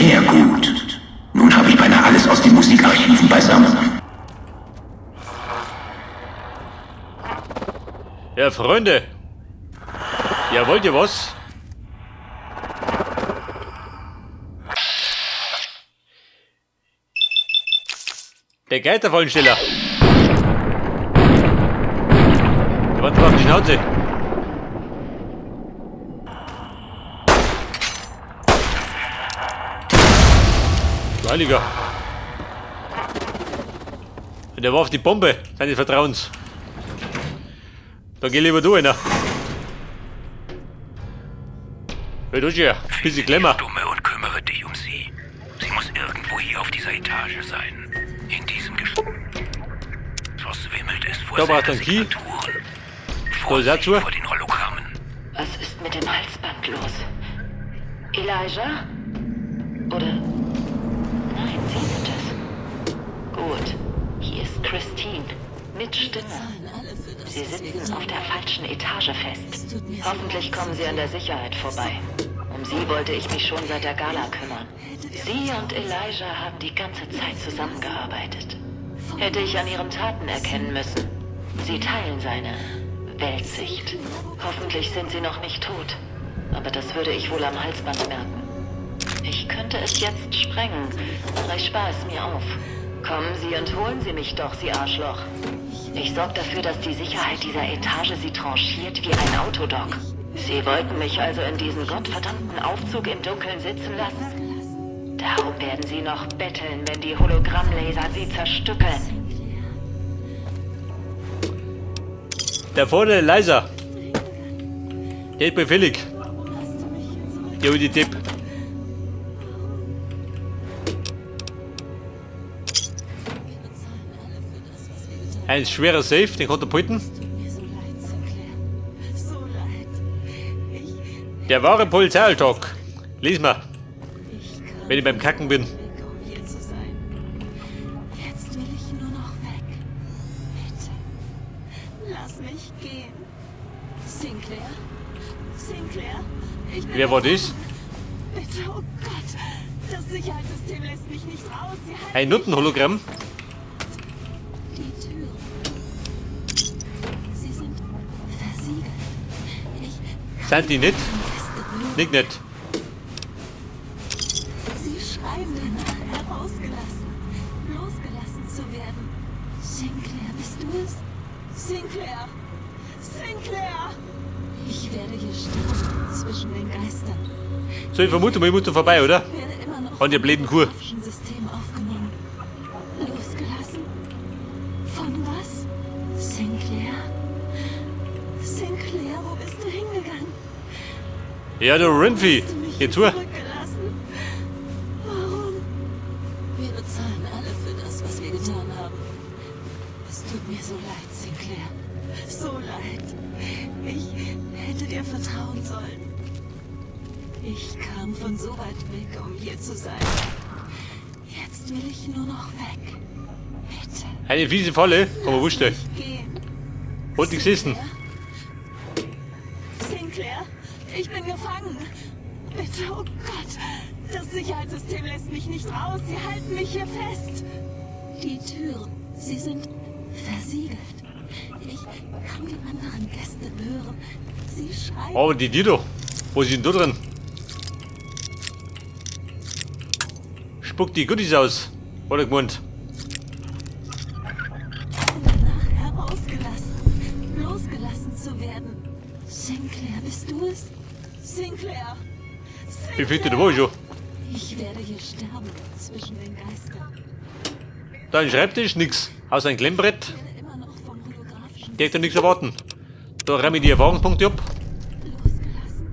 Sehr gut. Nun habe ich beinahe alles aus den Musikarchiven beisammen. Ja, Freunde. Ja, wollt ihr was? Der Geiterfallensteller. Der war drauf die Schnauze. Du Heiliger. Und der warf die Bombe seines Vertrauens. Da geh lieber du einer. Hör du schon, bisschen Klemmer. Dumme und kümmere dich um sie. Sie muss irgendwo hier auf dieser Etage sein. In diesem Geschoss wimmelt es vor Da braucht er einen Key. Signaturen. Da ist er zu. Vor den Hologrammen. Was ist mit dem Halsband los? Elijah? Oder... Nein, Sie sind es. Gut. Hier ist Christine. Mit Stimme. Sie sitzen auf der falschen Etage fest. Hoffentlich kommen Sie an der Sicherheit vorbei. Um Sie wollte ich mich schon seit der Gala kümmern. Sie und Elijah haben die ganze Zeit zusammengearbeitet. Hätte ich an Ihren Taten erkennen müssen. Sie teilen seine Weltsicht. Hoffentlich sind Sie noch nicht tot. Aber das würde ich wohl am Halsband merken. Ich könnte es jetzt sprengen. Gleich spar es mir auf. Kommen Sie und holen Sie mich doch, Sie Arschloch. Ich sorge dafür, dass die Sicherheit dieser Etage Sie tranchiert wie ein Autodock. Sie wollten mich also in diesen gottverdammten Aufzug im Dunkeln sitzen lassen? Darum werden Sie noch betteln, wenn die Hologrammlaser Sie zerstückeln. Der vorne leiser. Der ist befällig. Ja, wie die Tipp. Ein schwerer Safe, den katapulten. Der wahre Polizeialltag. Lies mal. Wenn ich beim Kacken bin. Jetzt will ich nur noch weg. Bitte. Lass mich gehen. Sinclair? Sinclair? Ich bin Wer war das? Bitte, oh Gott. Das Sicherheitssystem lässt mich nicht raus. Sie halten Ein Nuttenhologramm. die Tür. Sie sind versiegelt. Sind die nicht? Nicht nicht. Sie schreien danach, herausgelassen, losgelassen zu werden. Sinclair, bist du es? Sinclair! Sinclair! Ich werde hier sterben zwischen den Geistern. So, ich vermute mal, ich muss da vorbei, oder? Ich werde immer noch An der blöden Kur. vom System aufgenommen. Losgelassen? Von was? Sinclair? Sinclair, wo bist du hingegangen? Ja, du Renfi. Hast du mich Geh hier zu. zurückgelassen? Warum? Wir bezahlen alle für das, was wir getan haben. Es tut mir so leid, Sinclair. So leid. Ich hätte dir vertrauen sollen. Ich kam von so weit weg, um hier zu sein. Jetzt will ich nur noch weg. Bitte. Eine fiese Falle, aber wurscht. Lass mich gehen. Und nichts essen. Sinclair, ich bin gefangen. Bitte, oh Gott. Das Sicherheitssystem lässt mich nicht raus. Sie halten mich hier fest. Die Türen, sie sind versiegelt. Ich kann die anderen Gäste hören. Sie schreien. Aber die Dido. Wo sind da drin? Spuckt die Goodies aus. Oder gemeint? Danach herausgelassen, losgelassen zu werden. Sinclair, bist du es? Sinclair! Wie viel du da schon? Ich werde hier sterben zwischen den Geistern. Da ein Schreibtisch, nix. Außer ein Klemmbrett. Ich werde immer noch vom holographischen Der kann nichts erwarten. Da räume ich die Erfahrungspunkte ab. losgelassen.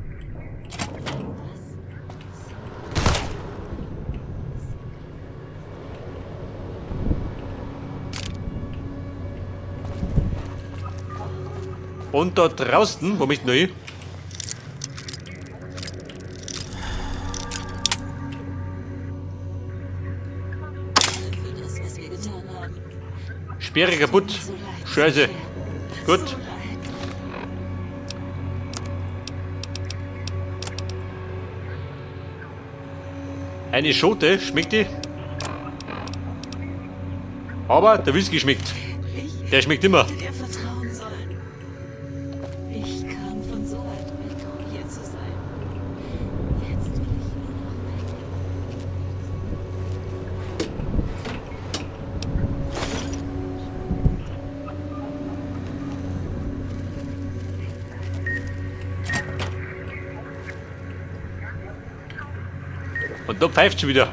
Und da draußen, wo mich noch hin? Für das, was wir getan haben. Sperre kaputt. So leid, Scheiße. Sinclair. Gut. So leid. Eine Schote, schmeckt die? Aber der Whisky schmeckt. Der schmeckt immer. hätte dir vertrauen sollen. Ich kam von so weit weg, um hier zu sein. Jetzt will ich nur noch weg. Und da pfeift schon wieder.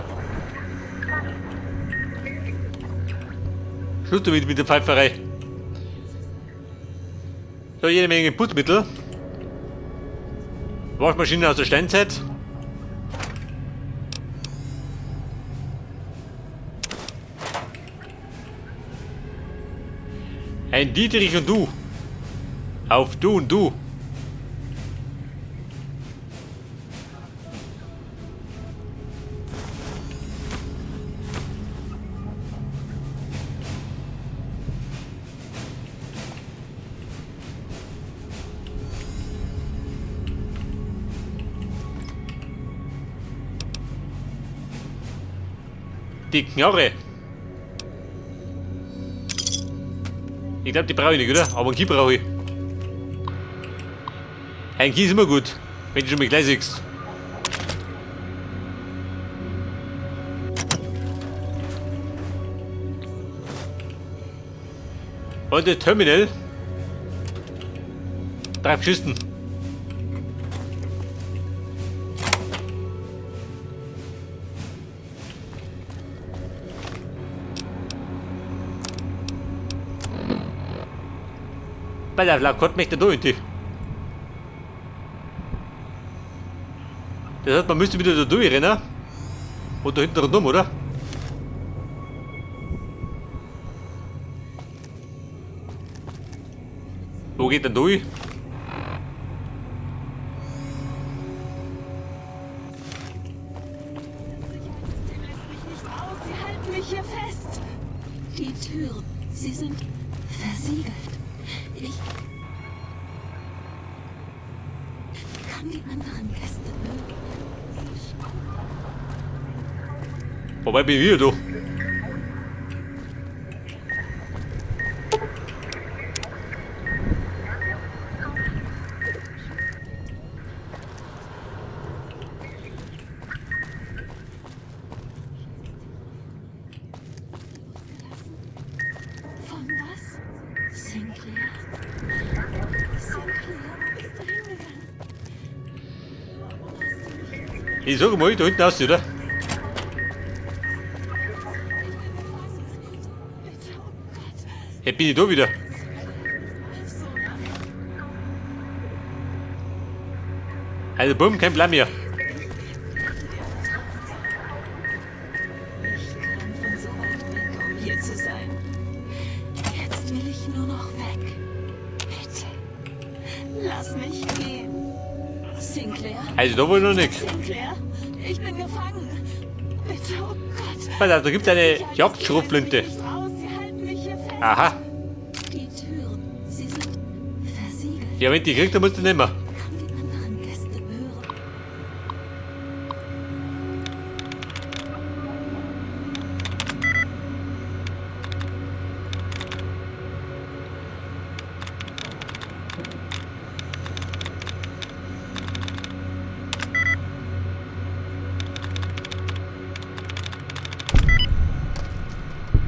Schluss damit mit der Pfeiferei. So, jede Menge Putzmittel. Waschmaschine aus der Steinzeit. Ein Dietrich und du. Auf du und du. Die Knarre. Ich glaube, die brauche ich nicht, oder? Aber einen Key brauche ich. Ein Key ist immer gut, wenn du schon mal gleich siehst. Und das Terminal. 3 Kisten. Bei der Lakott möchte da hinten. Das heißt, man müsste wieder da durchrennen. Und da hinten rundum, oder? Wo geht denn durch? Sie lässt mich nicht aus. Sie halten mich hier fest. Die Türen, sie sind versiegelt. Ich kann die anderen Gäste hören. Wobei bin ich wieder da. Von was? Sinclair? Sinclair, wo bist du hingegangen? Warum hast du mich jetzt Ich sag mal, da hinten aus, oder? bitte, oh Gott, Jetzt bin ich da wieder. so lange. Also bumm, kein Plan mehr. Ich kam von so weit weg, um hier zu sein. Jetzt will ich nur noch weg. Bitte, lass mich gehen. Sinclair? Also da wohl noch nichts. Sinclair? Ich bin gefangen. Bitte, oh Gott. Da gibt es eine Jagdschrotflinte. Sie halten mich hier fest. Aha. Die Türen, sie sind versiegelt. Ja, wenn die kriegt, dann musst du nehmen. Kann die anderen Gäste hören.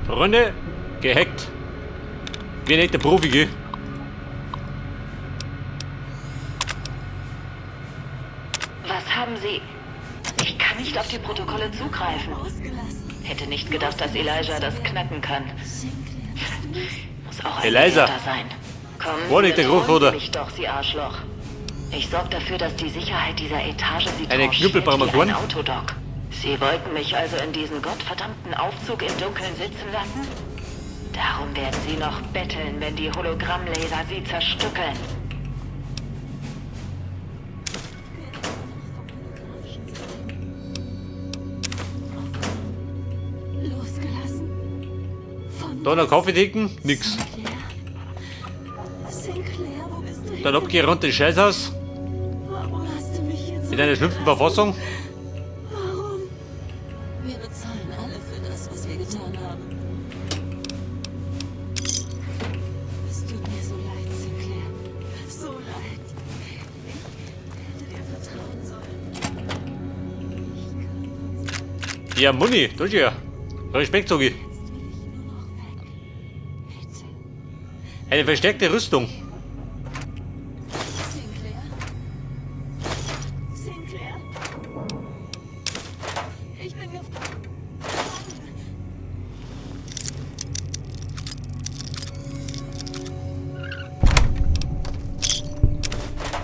Freunde, gehackt. Wie ein echter Profi, gell? Was haben Sie? Ich kann nicht auf die Protokolle zugreifen. Ausgelassen. Hätte nicht gedacht, dass Elijah das knacken kann. Sinclair, Muss auch ein Elijah. Verräter sein. Kommen Wo liegt Sie, der beschleunigen Großvater? Sie mich doch, Sie Arschloch. Ich sorge dafür, dass die Sicherheit dieser Etage Sie Eine tranchiert Knüppelparmesan? wie ein Autodoc. Sie wollten mich also in diesen gottverdammten Aufzug im Dunkeln sitzen lassen? Darum werden Sie noch betteln, wenn die Hologrammlaser Sie zerstückeln. losgelassen. Von Da noch Kaffeetheken? Nix. Sinclair. Sinclair, wo bist du Dann hin? abgerannt ins Scheißhaus. Warum hast du mich jetzt In einer schlimmsten Verfassung. Warum? Ja, Muni, tut ja. Respekt, sag ich. Jetzt will ich nur noch weg. Bitte. Eine verstärkte Rüstung. Sinclair? Sinclair? Ich bin gefangen.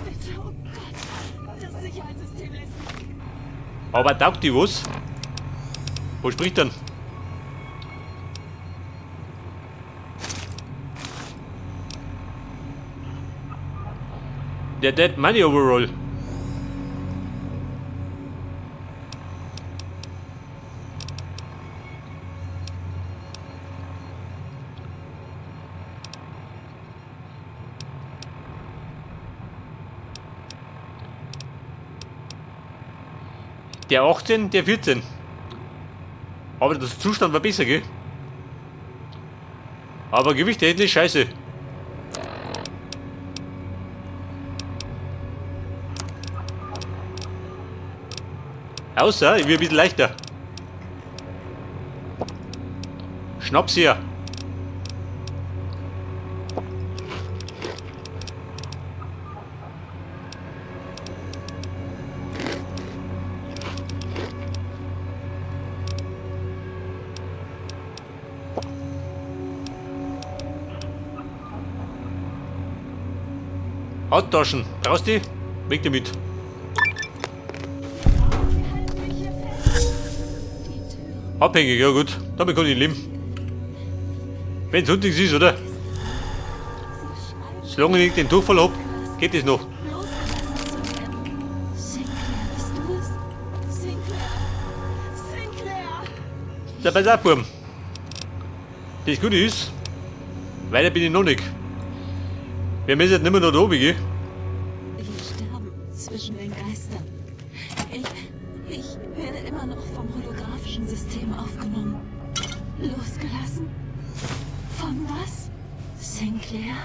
Bitte, oh Gott. Das Sicherheitssystem lässt mich. Aber taugt die was? Wo spricht dann? Der Dead Money Overall. Der 18, der 14. Aber der Zustand war besser, gell? Aber Gewicht der ist scheiße. Außer, ich bin ein bisschen leichter. Schnaps her. Handtaschen, brauchst du die? Weg damit. Abhängig, ja gut. Damit kann ich leben. Wenn es hundig ist, oder? Solange ich den Durchfall hab, geht es noch. Sinclair, bist du es? Sinclair! Sinclair! Da pass auf, Burm. Das Gute ist, weiter bin ich noch nicht. Wir müssen jetzt nicht mehr nach oben gehen. Wir sterben zwischen den Geistern. Ich werde immer noch vom holographischen System aufgenommen. Losgelassen? Von was? Sinclair?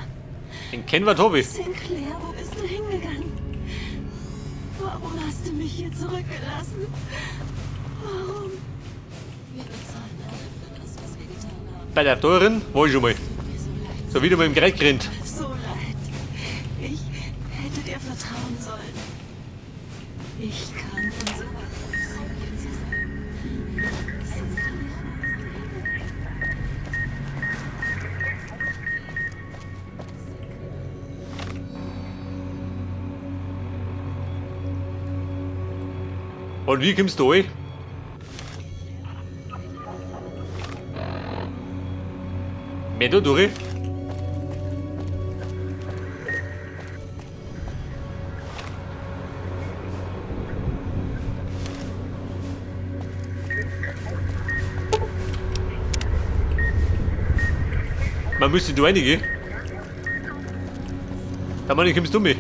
Den Kennwort hab ich. Sinclair, wo bist du hingegangen? Warum hast du mich hier zurückgelassen? Warum? Wir bezahlen alle für das, was wir getan haben. Bei der teuren war ich schon mal. Mir so leid. So wie du mal im Kreis gerannt. So leid. Ich hätte dir vertrauen sollen. Ich kam von so weit weg, zu sein. Und wie kommst du rein? Mehr da durch? Man müsste da reingehen. Da meine, kommst du mit.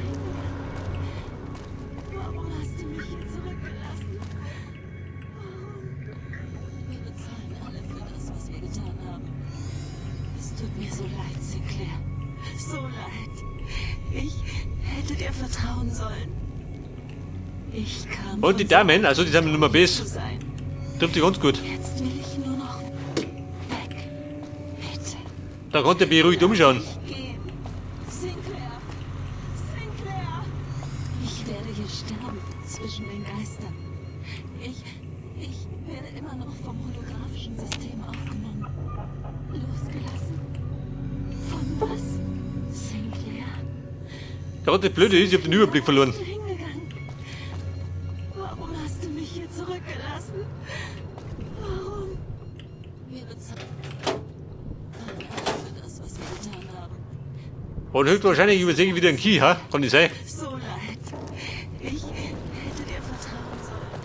Warum hast du mich hier zurückgelassen? Warum? Wir bezahlen alle für das, was wir getan haben. Es tut mir so leid, Sinclair. So leid. Ich hätte dir vertrauen sollen. Ich kam Und die von so Damen, also die sind mir Nummer zu Bs. sein. Trifft dich ganz gut. Jetzt will ich nur noch weg. Bitte. Da konnte ich mich ruhig umschauen. Gehen. Sinclair. Sinclair. Ich werde hier sterben zwischen den Geistern. Ich werde immer noch vom holographischen System aufgenommen. Losgelassen. Von was? Sinclair. Gerade das Blöde ist, ich hab den Überblick verloren. Wo bist du hingegangen? Warum hast du mich hier zurückgelassen? Warum? Wir bezahlen alle für das, was wir getan haben. Und höchstwahrscheinlich übersehe ich wieder einen Key, ha? Kann das sein? So leid. Ich hätte dir vertrauen sollen.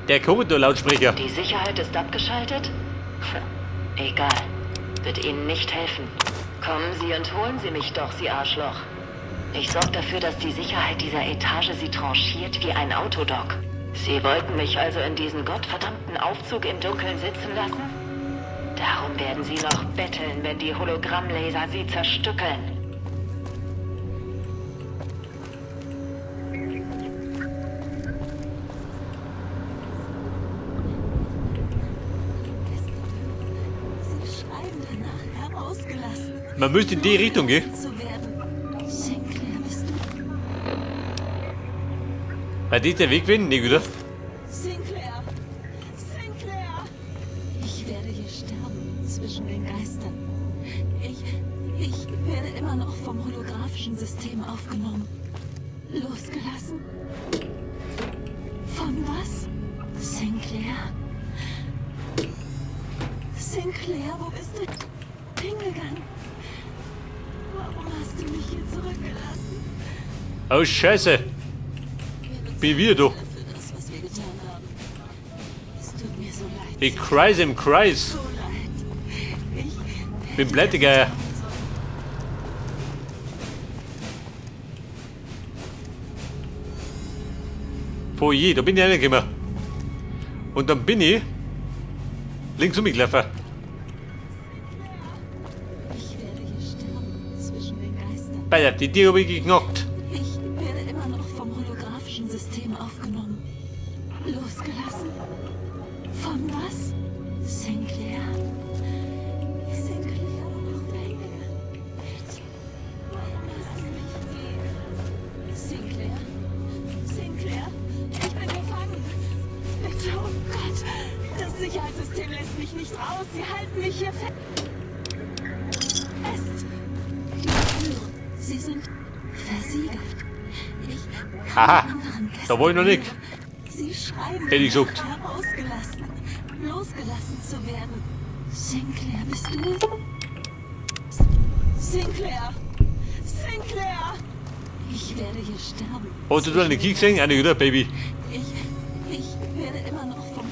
Der Korridor-Lautsprecher. Die Sicherheit ist abgeschaltet? Egal. Wird Ihnen nicht helfen. Kommen Sie und holen Sie mich doch, Sie Arschloch. Ich sorge dafür, dass die Sicherheit dieser Etage Sie tranchiert wie ein Autodock. Sie wollten mich also in diesen gottverdammten Aufzug im Dunkeln sitzen lassen? Darum werden sie noch betteln, wenn die Hologrammlaser sie zerstückeln. Sie schreiben danach herausgelassen. Man müsste in die Richtung gehen. Zu werden. Sinclair, bist du? Bei dir der Weg wenn? Nicht, oder? Sinclair! Sinclair! Ich werde hier sterben zwischen den Geistern. Ich werde immer noch vom holographischen System aufgenommen. Losgelassen? Von was? Sinclair? Sinclair, wo bist du hingegangen? Warum hast du mich hier zurückgelassen? Oh, Scheiße. Bin wieder da. Für das, was wir getan haben. Es tut mir so leid. Ich kreise im Kreis. So leid. Ich Bin Blättiger. Foyer, da bin ich reingekommen. Und dann bin ich links um mich gelaufen. Ich werde hier sterben zwischen den Geistern. Bei der die habe ich geknackt. Ich werde immer noch vom holographischen System aufgenommen. Losgelassen? Von was? Sinclair? Sinclair, wo bist du hingegangen? Bitte. Warum lass mich gehen? Sinclair? Sinclair? Ich bin gefangen. Bitte, oh Gott. Das Sicherheitssystem lässt mich nicht raus. Sie halten mich hier fest. Die Türen, sie sind versiegelt. Ich kann Aha, die anderen Gäste da war ich noch nicht. Sie schreiben, Hätte ich gesagt. herausgelassen, losgelassen zu werden. Sinclair, bist du? Sinclair! Sinclair! Ich werde hier sterben. Hast du da eine Key gesehen? Eine, oder, Baby? Ich werde immer noch vom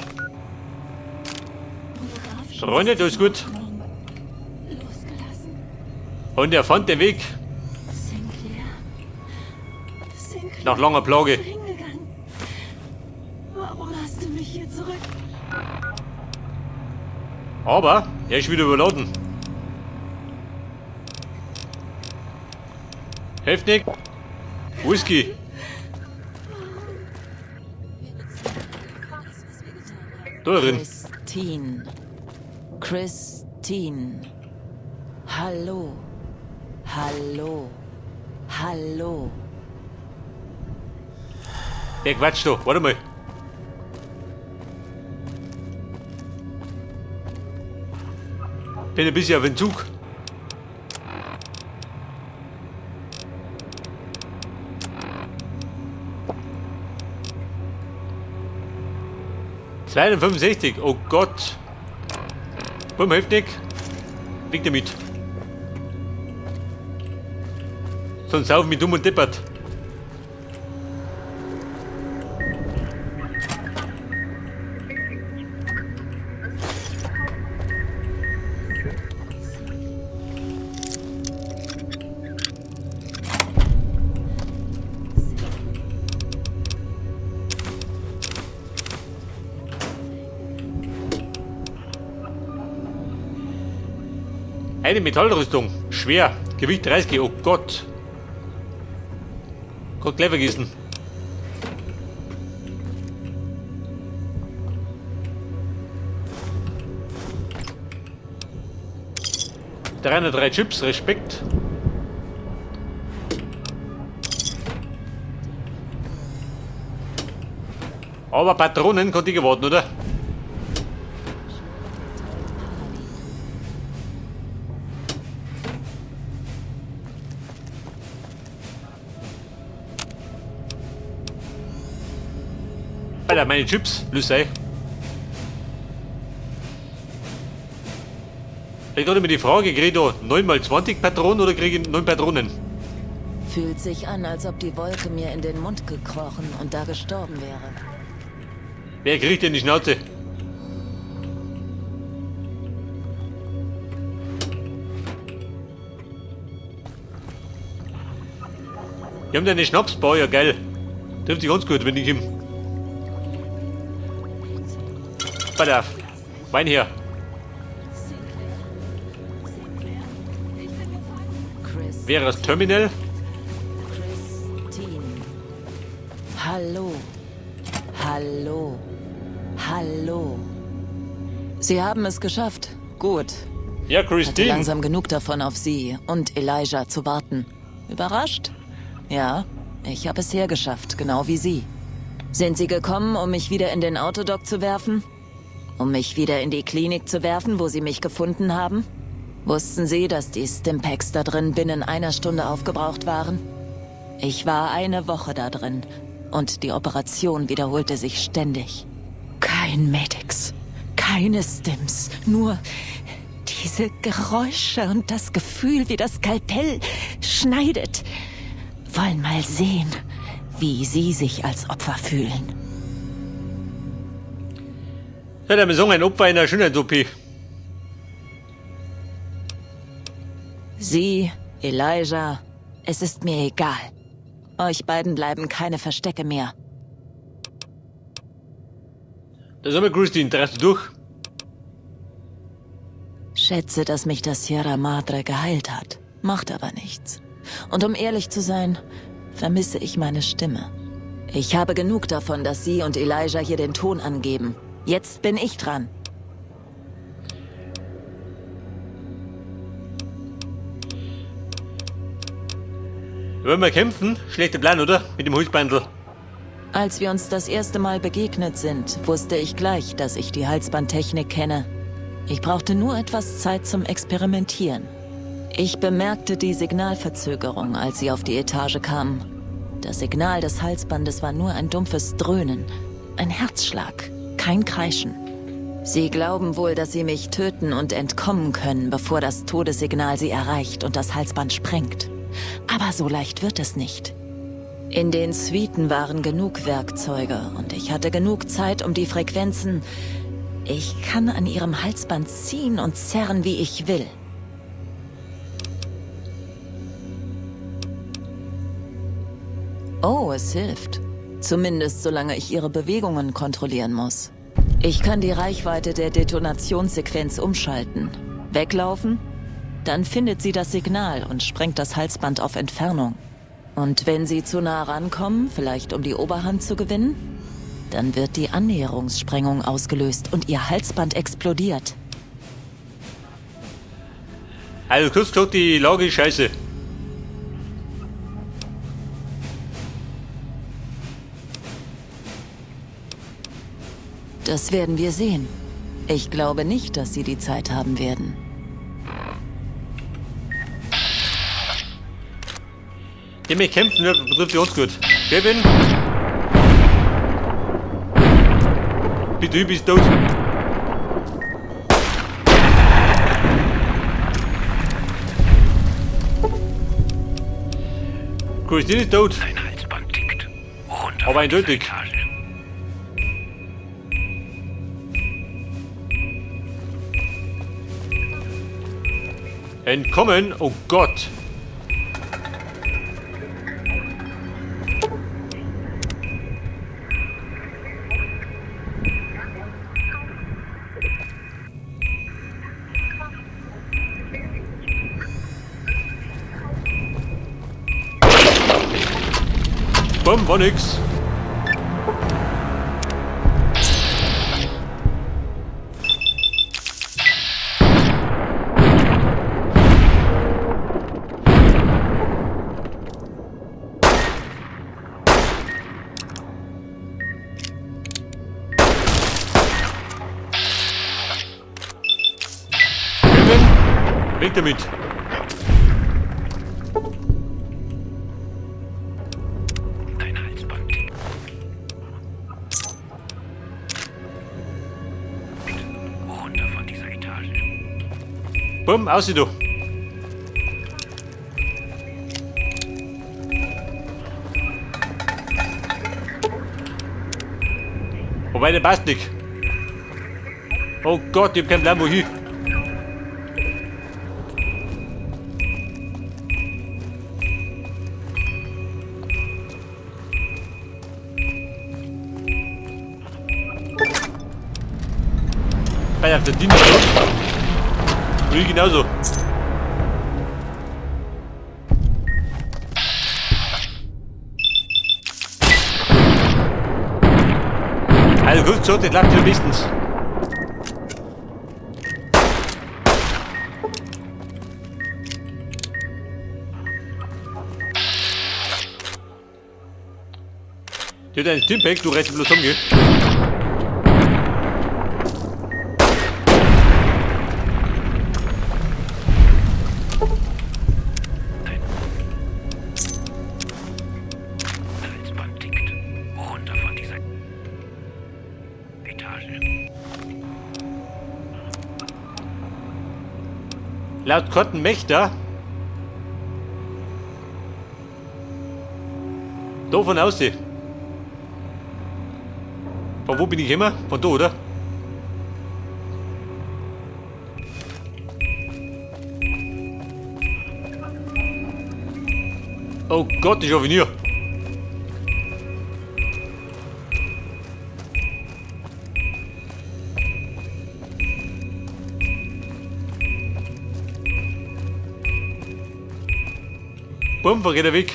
holographischen Freunde, da ist gut. System losgelassen. Und er fand den Weg Sinclair? Sinclair? nach langer Plage. Wo bist du hingegangen? Warum hast du mich hier zurück? Aber er ist wieder überladen. Heftig. Whisky. Da drin. Christine. Hallo. Hallo. Hallo. Der quatscht da. Warte mal. Bin ein bisschen auf den Zug. ...265, oh Gott. Bumm, heftig. Weg damit. Sonst saufen mich dumm und deppert. Eine Metallrüstung. Schwer. Gewicht 30. Oh Gott. Gott gleich vergessen. ...303 Chips. Respekt. Aber Patronen konnte ich warten, oder? Alter, meine Chips, Lüssei. Ich gerade mir die Frage, kriege ich da 9x20 Patronen oder kriege ich 9 Patronen? Fühlt sich an, als ob die Wolke mir in den Mund gekrochen und da gestorben wäre. Wer kriegt denn die Schnauze? Wir haben da eine Schnapsbar, ja geil. Trifft sich ganz gut, wenn ich ihm. Pass auf. Wein her. Wäre das Terminal? Christine. Hallo. Hallo. Hallo. Sie haben es geschafft. Gut. Ja, Hatte Christine. langsam genug davon, auf Sie und Elijah zu warten. Überrascht? Ja, ich habe es hergeschafft, genau wie Sie. Sind Sie gekommen, um mich wieder in den Autodock zu werfen? Um mich wieder in die Klinik zu werfen, wo Sie mich gefunden haben? Wussten Sie, dass die Stimpaks da drin binnen einer Stunde aufgebraucht waren? Ich war eine Woche da drin und die Operation wiederholte sich ständig. Kein Medics, keine Stims, nur diese Geräusche und das Gefühl, wie das Skalpell schneidet. Wollen mal sehen, wie Sie sich als Opfer fühlen. Ja, der Mesong ein Opfer in einer Schönheits-OP. Sie, Elijah, es ist mir egal. Euch beiden bleiben keine Verstecke mehr. Da sind wir, Christine. Drehst du durch? Schätze, dass mich das Sierra Madre geheilt hat. Macht aber nichts. Und um ehrlich zu sein, vermisse ich meine Stimme. Ich habe genug davon, dass Sie und Elijah hier den Ton angeben. Jetzt bin ich dran. Wollen wir kämpfen? Schlechter Plan, oder? Mit dem Halsbandel. Als wir uns das erste Mal begegnet sind, wusste ich gleich, dass ich die Halsbandtechnik kenne. Ich brauchte nur etwas Zeit zum Experimentieren. Ich bemerkte die Signalverzögerung, als Sie auf die Etage kamen. Das Signal des Halsbandes war nur ein dumpfes Dröhnen, ein Herzschlag, kein Kreischen. Sie glauben wohl, dass Sie mich töten und entkommen können, bevor das Todessignal Sie erreicht und das Halsband sprengt. Aber so leicht wird es nicht. In den Suiten waren genug Werkzeuge und ich hatte genug Zeit, um die Frequenzen... Ich kann an Ihrem Halsband ziehen und zerren, wie ich will. Oh, es hilft. Zumindest solange ich Ihre Bewegungen kontrollieren muss. Ich kann die Reichweite der Detonationssequenz umschalten. Weglaufen? Dann findet sie das Signal und sprengt das Halsband auf Entfernung. Und wenn Sie zu nah rankommen, vielleicht um die Oberhand zu gewinnen, dann wird die Annäherungssprengung ausgelöst und Ihr Halsband explodiert. Also kurz gesagt, die Lage ist scheiße. Das werden wir sehen. Ich glaube nicht, dass Sie die Zeit haben werden. Die mich kämpfen, das betrifft die uns gut. Kevin? Bitte, du bist tot. Christine ist tot. Dein Halsband tickt. Runter Aber von dieser eindeutig. Etage. Entkommen? Oh Gott. Bumm, war nix. Kevin, weg damit. Dein Halsband tickt. Runter von dieser Etage. Bumm, aus du. Wobei, der passt nicht. Oh Gott, ich hab keinen Plan, wohin. Bei der Dienst. Und ich genauso. gesagt, das läuft ja bestens. Die hat einen Stimpack, du rennst bloß umgehen. Halsband tickt. Runter von dieser Etage. Laut Kottenmächter. Davon aussehen. Von wo bin ich immer? Von da, oder? Oh Gott, ich hoffe hier. Bumm, wo geht er weg?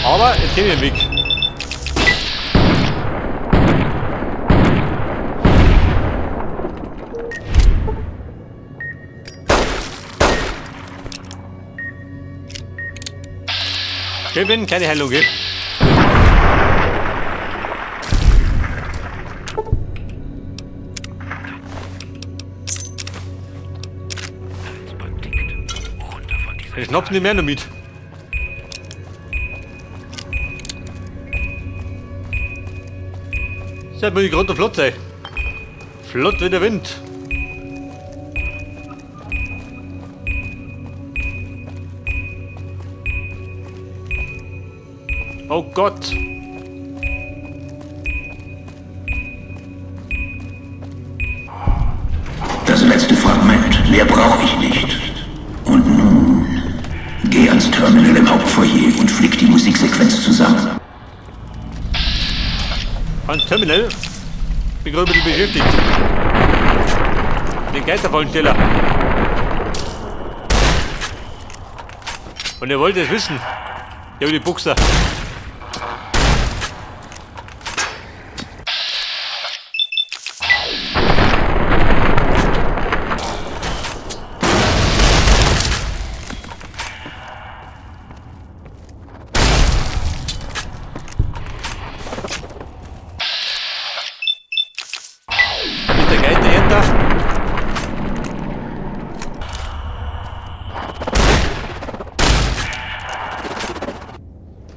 Aber jetzt gehen wir den Weg. Schön, wenn keine Heilung gibt. Halsband tickt. Runter von dieser Ich schnapp nicht mehr noch mit. Sollte man nicht gerade flott sein. Flott wie der Wind. Oh Gott. Das letzte Fragment. Mehr brauche ich nicht. Und nun, geh ans Terminal im Hauptfoyer und flick die Musiksequenz zusammen. Ans Terminal. Bin gerade mit dem beschäftigt. Den Geisterfallensteller. Und er wollte es wissen. Ja, die Buchser. Ist der Geist dahinter?